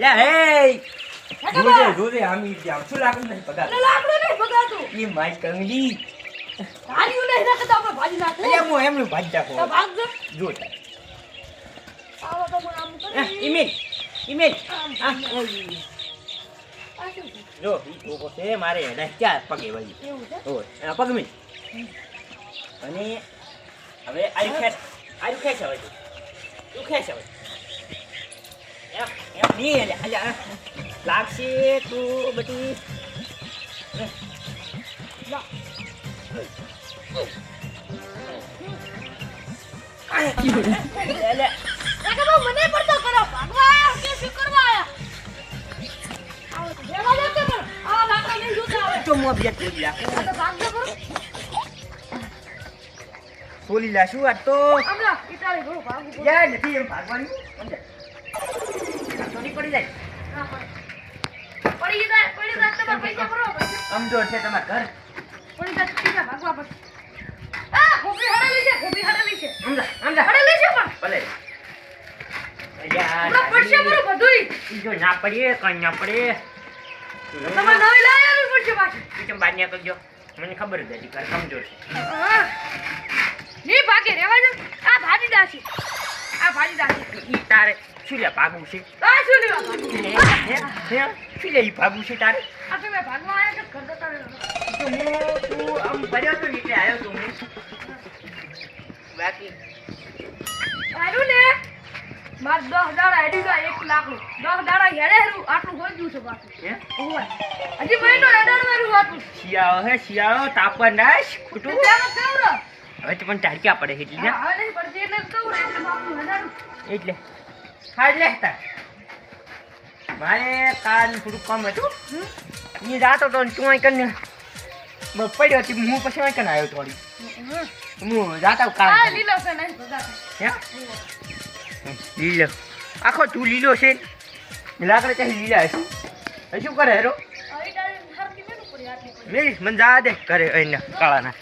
યા હે જોજે આમી જાવ શું લાકડું નહીં પગાર લાકડું નહીં પગાતું ઈ માઈ કંગડી ગાડીઓ નહીં રાખતા આપણે ભાજી નાખો અરે હું એમનું ભાજી નાખો તો ભાગજો જો આવો તો મને આમ કરી ઈમેલ આ શું જો ઈ લોકો છે મારે હેડા ક્યાં પગે વળી એવું છે ઓય આ પગ મી અને હવે આયુ ખેંચ હવે તું ખેંચ હવે એમ ની અલ્યા લાગશે તું બટી લા કાકા મને પડતો કરો ભાગવા કે શું કરવા આયા આવો તો દેવા દે તો આ લાકડા નહીં જોતા આવે તો મો બેટ કરી લા આ તો ભાગજો કરો બોલી લા શું આ તો આમલા ઇટાલી ઘણું ભાગવું પડે યાર નથી એમ ભાગવાનું સમજે થોડી પડી જાય હા પડી જાય તમારા પૈસા ભરો સમજો છે તમાર ઘર પડી જાય પૈસા ભાગવા પડે આ ખોબરી હડેલી છે સમજા હડેલી છે પણ ભલે યાર હમણાં પડશે બરો બધુંય ઈ જો ના પડીએ કઈ ના પડે તમારે નવી લાવી પડશે પાછી ઈ કેમ બાર નીકળ ગયો મને ખબર જ હતી ઘર સમજો છે ની ભાગે રેવા દે આ ભાજી દાસી ઈ તારે શું લે ભાગવું છે આ શું લેવા ભાગું શું લે ઈ ભાગવું છે તારે આ તો મેં ભાગવા આયા કે કરતો તારે તો તું આમ ભર્યો તો નીકળે આવ્યો તો હું બાકી આરું ને માર 10 દાડા હેડી ગયા 1 લાખ 10 દાડા હેડે હેરું આટલું હોય ગયું છે બાકી હે ઓય હજી મહિનો હેડાડવાનું આટલું શિયાળો તાપન નાશ કુટું ચાલો કેવડો હવે તો પણ ટાળક્યા પડે એટલી ને હા નહીં પડતી એટલે કેવડો એટલે બાપુ હેડાડું એટલે હાડ લેતા મારે કાન થોડું કામ હતું એ જાતો તો તું અહીં કરીને પડ્યો હતી હું પછી અહીં કરીને આવ્યો થોડી હું જાતા આ કાન લીલો છે નહીં ભગા હે લીલો આખો તું લીલો છે લાકડે ચાહી લીલા હશે હવે શું કરે હેરો આવી ડાળી હરકી મેલું પડી આટલી પડી મેરી મને જા દે કરે એના કાળાના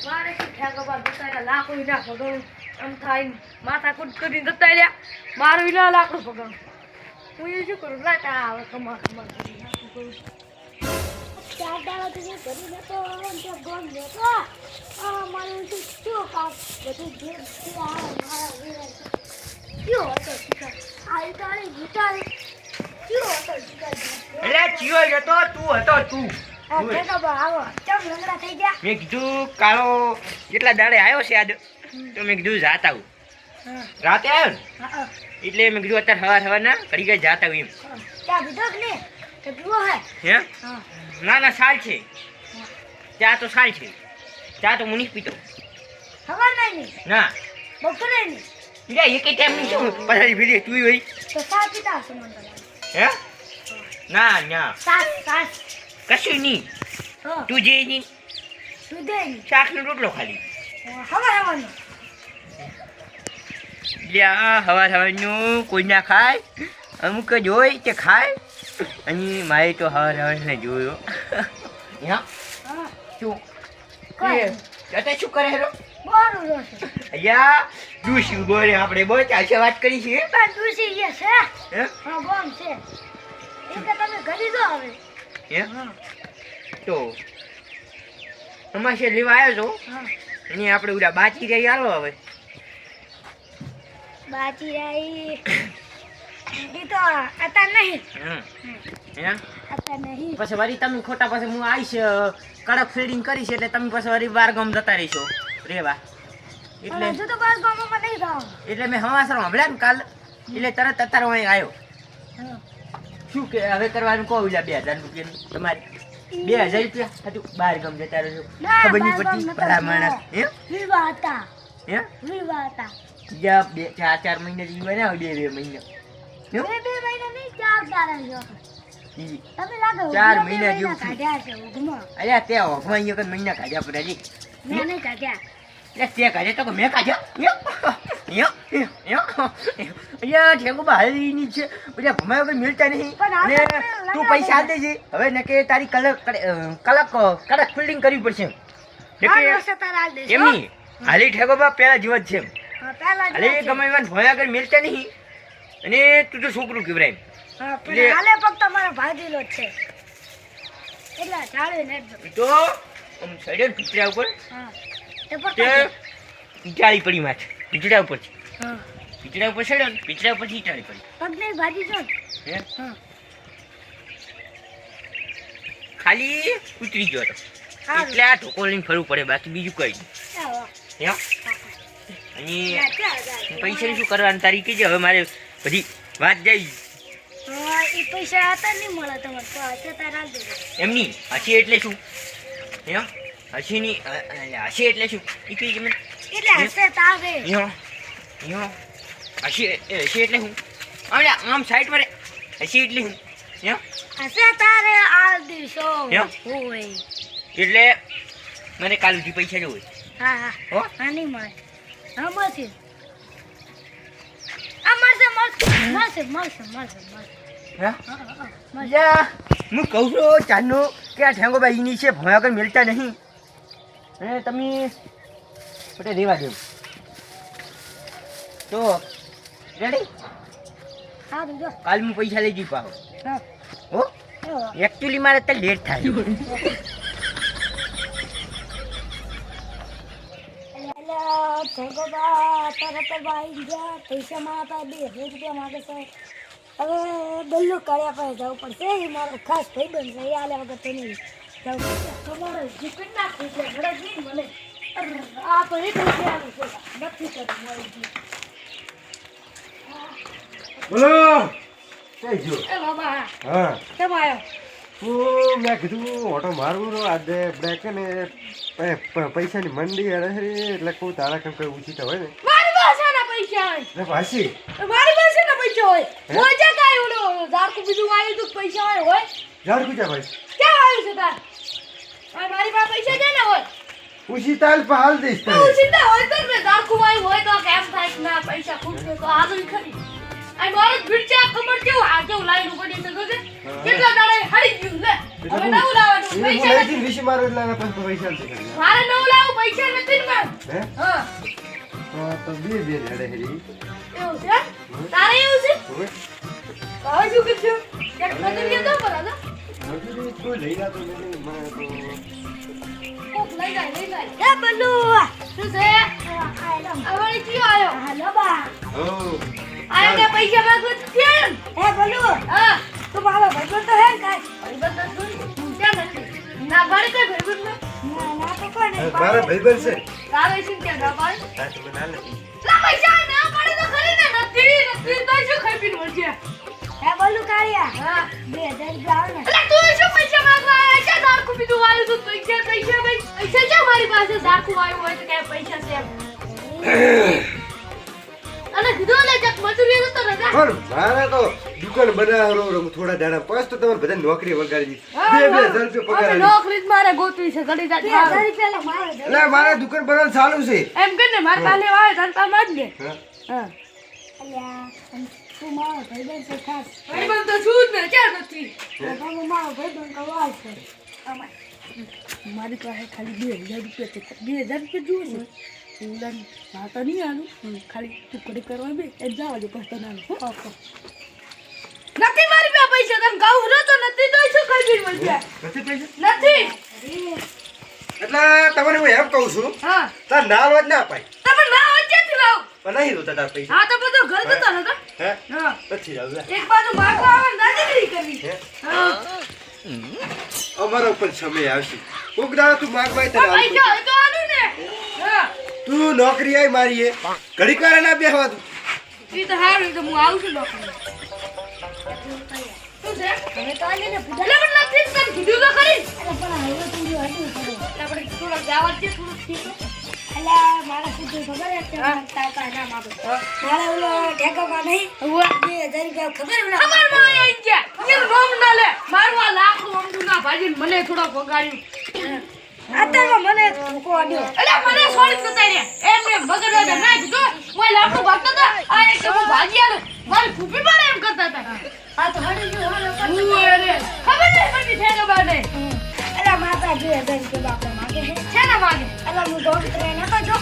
મારે શું ઠેકો બાર દતાડ્યા લાકડું ના ભગવું આમ થાય માથા કુટ કરીને દતાડ્યા મારું વિના લાકડું ભગવું હું એ શું કરું લાટા આવે કમા કરી નાખું કરું ચાર દાડા તો જે કરી નતો ત્યાં ગોમ લેતો મારું શું કામ બધું જે મારા કયો હતો શિકાર આ ઇટાળી ગીટાળી કયો હતો શિકાર એટલે ચિયો જતો તું હતો તું ઠેકો બા આવો ચમ લંગડા થઈ ગયા મેં કીધું કાળો કેટલા દાડે આવ્યો છે આજ તો મેં કીધું જાત આવું રાતે આવ્યો ને હા એટલે મેં કીધું અત્યારે હવાર ના કરી ગઈ જાત આવું એમ ચા પીધો કે નહીં કે પીવો હે હે હા ના સાલ છે ચા તો સાલ છે ચા તો મુનિશ પીતો ખબર નહીં ના બપોરે નહીં બીજા એક ટાઈમ ની શું પછી ભીડી તું હોય તો સા પીતા હશે મને તો લાગે. હે ના સાસ કશું નહીં હા તું જે નહીં સુધે નહીં શાકનો રોટલો ખાલી હવાનું લ્યા હવારનું કોઈ ના ખાય અમુક જ હોય તે ખાય અને મારે તો હવારને જોયો હા શું કોઈ અત્યારે શું કરે હેરો બોરું રોશે અయ్యા ડૂસી બોલે આપણે બહુ ચાલશે વાત કરી છે પણ દૂસી જે છે હે હા બોમ છે એ કે તમે ઘડી દો હવે હે હા તો અમાશે લેવા આવ્યો છો હા અને આપણે ઉડા બાચી રહી આલો હવે બાજી રહી ઈ તો आता નહીં હે आता નહીં પછી વળી તમે ખોટા પછી હું આવીશ કડક ફીડિંગ કરીશ એટલે તમે પછી વળી બાર ગામ જતા રહીશો રેવા એટલે હજુ તો બસ ગામમાં નહીં જાવ એટલે મેં હવાસર સાંભળ્યા ને કાલ એટલે તરત અત્યારે હું અહીં આવ્યો શું કે હવે કરવાનું કહું એટલે 2000 રૂપિયાનું તમારે 2000 રૂપિયા હતું બાર ગામ જતા રહ્યો ખબર નહીં પડતી ભલા માણસ હે વિવાહ હતા હે વિવાહ હતા જા 4 મહિને જીવા ના 2 મહિને બે મહિના નહીં 4 દાડા જો ઈ તમે લાગો 4 મહિના જેવું થયું. કાઢ્યા છે ઉગમાં અલ્યા તે ઓફમાં એક મહિના કાઢ્યા પડે જી મેં નહીં કાઢ્યા એટલે તે કાઢે તો કે મેં કાઢ્યા અલ્યા ઠેકો બહારની છે બધા ભમાય વગર મિલતા નહીં પણ આ અને તો તું પૈસા આપી દેજે હવે ને કે તારી કડક ફિલ્ડિંગ કરવી પડશે ને આ કે વર્ષે તારા આલ દેશો. એમની હાલી ઠેકો બા પેલા જીવત છે હા, પહેલા જ હાલી વાત છે. ગમે એવા ભોયા વગર મિલતા નહીં અને તું તો છોકરું કહેવાય. હા પણ હાલે પગ તમારો ભાગેલો જ છે એટલે ચાલે ને તો આમ સડ્યો ને પીપળા ઉપર હા તે ઈટાળી પડી માથે પીપળા ઉપર હા પીપળા ઉપર સડ્યો ને પીપળા ઉપરથી ઈટાળી પડી. પગની ભાજી જો હે? હા ખાલી ઉતરી ગયો હતો એટલે આ ઢોકો લઈને ફરવું પડે બાકી બીજું કઈ નહીં. અને પૈસાની શું કરવાનું તારી કીજે હવે મારે બધી વાત જાય એ પૈસા હતા નહીં મળે તમારે તો હશે તાર હાલ દેજો એમની હસી એટલે શું હે હસીની હસી એટલે શું એ કઈ મને એટલે હશે તારે હસી એટલે શું આમ સાઈડ પર હસી એટલે શું હે હશે તારે હાલ દેશો એમ? હોય એટલે મને કાલ સુધી પૈસા જ હોય હા હા હો હા નહીં મળે હા મળશે આ મળશે મળશે મળશે મળશે મળશે હે મળશે હું કહું છું ચાંદનો કે આ ઠેંગોબાઈની છે ભણ્યા વગર મિલતા નહીં અને તમે પોતે રેવા દેવું તો રેડી હા જો કાલ હું પૈસા લઈ જઈ પાછો હા હો એકચ્યુઅલી મારે અત્યારે લેટ થાય પૈસા મારા 2,000 રૂપિયા માગે છે હવે બલ્લુ કર્યા પાસે જવું પડશે એ મારો ખાસ ભાઈબંધ છે એ આલે વગર તો નહીં જવું પડશે તમારે જીકટ નાખવું છે ઘરે જઈને મને આ તો એક રૂપિયાનું છે નથી કરતું મારું જીત. બોલો કઈ જો એ બાબા હા કેમ આવ્યો હું મેં કીધું ઓટો મારવું આજે બ્રેક ને પૈસાની મંડી અરે એટલે કોઈ તારા કેમ કઈ ઊંચી તો હોય ને મારી પાસે ના પૈસા હોય એટલે પાછી મારી પાસે ના પૈસા હોય હોય છે કાંઈ ઓલો ઝાડકું બીજું આવ્યું તું પૈસા હોય ઝાડ કુચા ભાઈ ક્યાં આવ્યું છે તાર મારી પાસે પૈસા છે ને હોય ઊંચી તાલ પર હાલ દઈશ તો સીધા હોય તો ને ઝાડકું આવ્યું હોય તો કેમ થાય કે ના પૈસા ખૂબ છે તો આગળ ખરી આ મારો ભીડચા ખબર કેવું આ કેવું લાઈન ઉપડી છે તો કેટલા દાડા હડી ગયું લે હવે નવું લાવવાનું પૈસા નથી. વિશે મારો એટલે પૈસા નથી કરી મારે નવું લાવું પૈસા નથી ને મારે. હે હા તો બે હેડે હેરી એવું છે તારે એવું છે હવે હવે શું કરશું ક્યાંક મજૂરી તો પર હતા મજૂરી કોઈ લઈ ના તો મને કોક લઈ જાય એ બલ્લુ શું છે આવડી કયો આયો હાલો બા ઓ આયો કે પૈસા માંગવા તો થયા ને હે બલ્લુ હા તો મારો ભાઈબંધ તો હે ને કાઈ ભાઈબંધ તો શું ક્યાં નથી ના પાડે તે ભાઈબંધ ના તો કોઈ નહીં મારા ભાઈબંધ છે તારે શું કે ના પાડે હા તમે ના નથી લા પૈસા ના પાડે તો ખરી ને નથી તો શું ખાઈ પીને મળશે હે બલ્લુ કાળિયા હા 2000 રૂપિયા આવે ને એટલે તું શું પૈસા માંગવા આવ્યા છે ઝાડકું બીજું આવ્યું તું પૈસા ભાઈ પૈસા છે મારી પાસે ઝાડકું આવ્યું હોય તો કે પૈસા છે અને કીધું લે જક મજૂરી તો રજા પણ મારા તો દુકાન બનાવરો થોડા દાડા પાસ તો તમારે બધા નોકરી વગાડી દીધી 2000 રૂપિયા પગાર હવે નોકરી જ મારે ગોતવી છે ઘડી જા 2000 રૂપિયા મારે એટલે મારા દુકાન બનાવવાનું ચાલુ છે એમ કે ને મારે કાલે આવે તનતા માં જ ને હા હા અલ્યા તું મારો ભાઈબંધ છે ખાસ ભાઈબંધ તો છું જ ને ક્યાં નથી બાબા મારો ભાઈબંધ કવાલ છે મારી પાસે ખાલી 2000 રૂપિયા છે 2000 રૂપિયા જોઈએ છે ઉડાન વાતો નહીં આલું ખાલી તું કડી કરવા બે એ જાવ દે પછી તને આલું નથી મારી પાસે પૈસા તને ગાઉં રતો નથી તો શું ખાઈ પીને મળશે નથી પૈસા નથી એટલે તમને હું એમ કહું છું હા તાર ના રોજ ના પાય તમે ના વચ્ચેથી લાવ પણ નહીં રોતા તાર પૈસા હા તો બધું ઘર જતો નતો હે હા નથી આવલે એક બાજુ માગવા આવે ને દાદાગીરી કરવી હે હા અમારો ઉપર સમય આવશે કોક દાડો તું માગવાય તને આવશે. પૈસા હોય તો આલું ને હા તું નોકરી આય મારી એ ઘડીક વાર ના બેહવા તું ઈ તો હારું ઈ તો હું આવું છું ડોક્ટર શું છે હવે તો આને પૂજા લે પણ નથી તને કીધું તો ખરી અરે પણ હવે તું જો હતું આપણે થોડો જાવત છે થોડું ઠીક અલ્યા મારા સીધું ખબર છે કે તાતા ના માગો મારે ઓલો ઠેકામાં નહીં હુઆ 2000 રૂપિયા ખબર ઓલા ખબર માં આવી ગયા કે રોમ ના લે મારું આ લાખનું અમદું ના ભાજીને મને થોડો ભગાડ્યું આતરમાં મને ધોકો આડ્યો અલ્યા મને છોડી નતા રે એમને બગડવા દે ના કીધું મોય લાખનું ભાગતો તો આ એક હું ભાગી આલો મારી ફૂફી પણ એમ કરતા હતા આ તો હડી ગયો હવે ખબર નહીં પડી ઠેકામાં નહીં અલ્યા માતા 2000 રૂપિયા બાપા માગે છે ને માગે અલા હું દોડ ટ્રેન હતો જો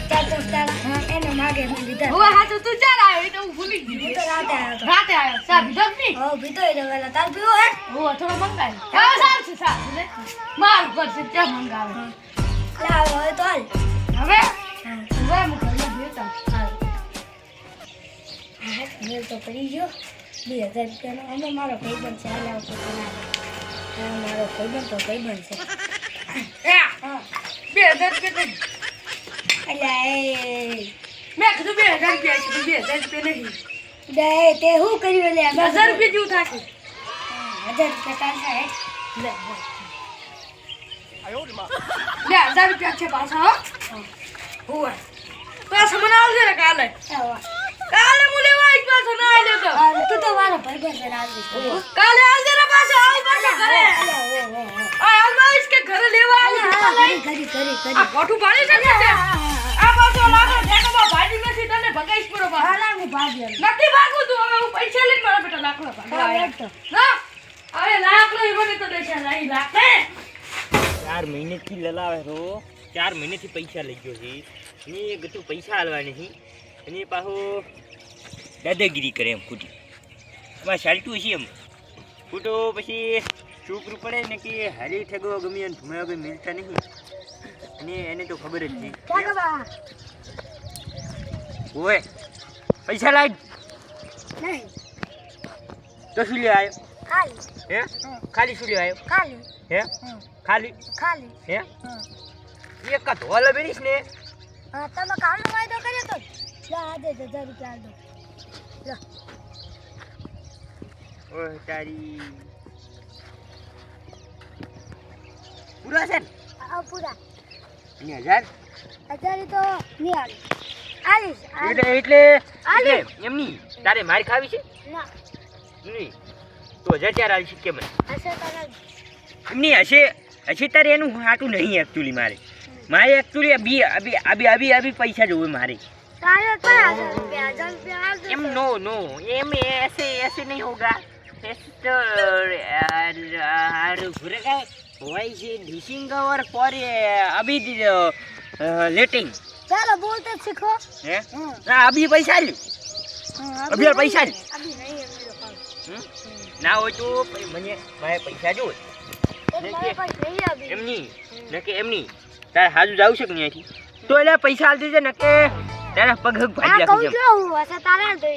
ચાર દોસ્તારા એને માગે મેં લીધા હવે હા તો તું ચાલ આવ્યો એ તો હું ભૂલી ગઈ હું તો રાતે આવ્યો સા ભીધો નહીં હો ભીધો એ વેલા તાર પીવો હે હો થોડો મંગાય હા સારું છે સારું લે માર પર છે ત્યાં મંગાવે લા હવે તો હાલ હવે હવે હું ઘરમાં બેઠા હાલ હા મેલ તો પડી ગયો 2000 રૂપિયાનો અમે મારો ભાઈબંધ છે હાલ આવતો મારો ભાઈબંધ તો ભાઈબંધ છે હા 2000 રૂપિયા અલ્યા એ મેં કીધું 2000 રૂપિયા છે 2000 રૂપિયા નહીં દે તે હું કર્યું લે 1000 રૂપિયા જેવું થશે 1000 રૂપિયા કાઢા હે લે આયો માં લે 1000 રૂપિયા છે પાછા હો હોય પાછા મને આવશે ને કાલે કાલે હું લેવા આવી પાછો ના આવી લેતો તું તો મારો ભાઈબંધ છે આવી કાલે આવજે રે પાછો આવ પાછો ઘરે આલમાઈશ કે ઘરે લેવા આવી કરી આ કોઠું પાડી શકે છે આ પાછો લાગે ઠેકામાં ભાજી નથી તને ભગાઈશ પરો બા ના હું ભાજી નથી ભાગું તું હવે હું પૈસા લઈને મારા બેટા લાકડો ભાગવા ના હવે લાકડો મને તો દેશા લઈ લાકે 4 મહિનેથી લલાવે રો 4 મહિનેથી પૈસા લઈ ગયો છે ને એ ગતું પૈસા આલવા નહીં અને પાછો દાદાગીરી કરે એમ ખોટી એમાં ચાલતું છે એમ ખોટો પછી છોકરું પડે ને કે હાલી ઠેગો ગમી અને ભૂમ્યા વગર મિલતા નહીં અને એને તો ખબર જ છે ઓય પૈસા લાગ નહીં તો શું લે આવ્યો ખાલી હે ખાલી શું લે આવ્યો ખાલી હે ખાલી ખાલી હે એક કા ધોલે બેરીશ ને હા તમે કામનો વાયદો કર્યો તો લા દે 1000 રૂપિયા દો લા ઓય તારી પૂરા છે ને આ પૂરા 1000 1000 તો નહીં આલીશ એટલે એમની તારે માર ખાવી છે ના નહીં તો 1000 આલી છે કેમ હશે તારા એમની હશે તારે એનું હાટું નહીં એકચ્યુઅલી મારે એકચ્યુઅલી અભી પૈસા જોવે મારે તારે કયા 1000 રૂપિયા એમ नो એમ ऐसे नहीं होगा तो घुरेगा वॉइस डिशिंग और फॉर अभी लेटिंग चलो बोलते सीखो है ना अभी पैसा ले अभी पैसा ले अभी नहीं है मेरे पास ना हो तो મને મારે પૈસા જો मेरे पास नहीं है अभी એમની તારે હાજુ જાવ છે કે નહીં અહીંથી તો એટલે પૈસા આલ દેજે ને કે તારા પગ ભાજી આ કહું નાખી છું હું હશે તારા દે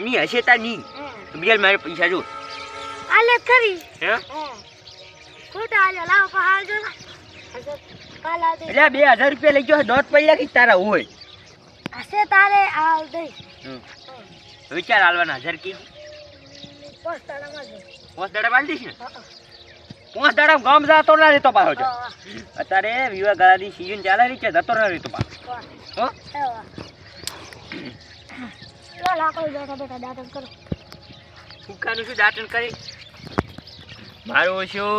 ની હશે તાર ની બિયાલ મારે પૈસા જો આલે ખરી હે ખોટા આલે લાવ પહાડ જો હશે કાલા દે એટલે 2000 રૂપિયા લઈ ગયો દોઢ પડ્યા કે તારા હોય હશે તારે આ દે વિચાર આલવાના 1000 કી પોસ્ટ તારામાં દે પોસ્ટ દાડા બાલ દીશ ને 5 દાડા ગામ જાતો ના રહેતો પાછો જો અત્યારે વિવાહ ગાળાની સીઝન ચાલે રહી છે જતો ના રહેતો પાછો હો લો લાકડો બેઠા બેઠા દાંતન કરો ફૂકાનું શું દાંતન કરી મારો શું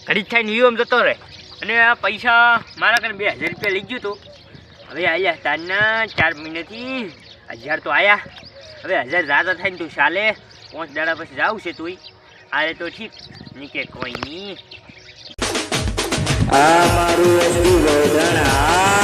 ઘડી થાય નિયમ જતો રહે અને આ પૈસા મારા કને 2000 રૂપિયા લઈ ગયો તો હવે આયા તારના 4 મહિનાથી 1000 તો આયા હવે 1000 જાતા થાય ને તું ચાલે 5 દાડા પછી જાવ છે તુંય આરે તો ઠીક ની કે કોઈ નહીં આ મારું એસટી ગોધણા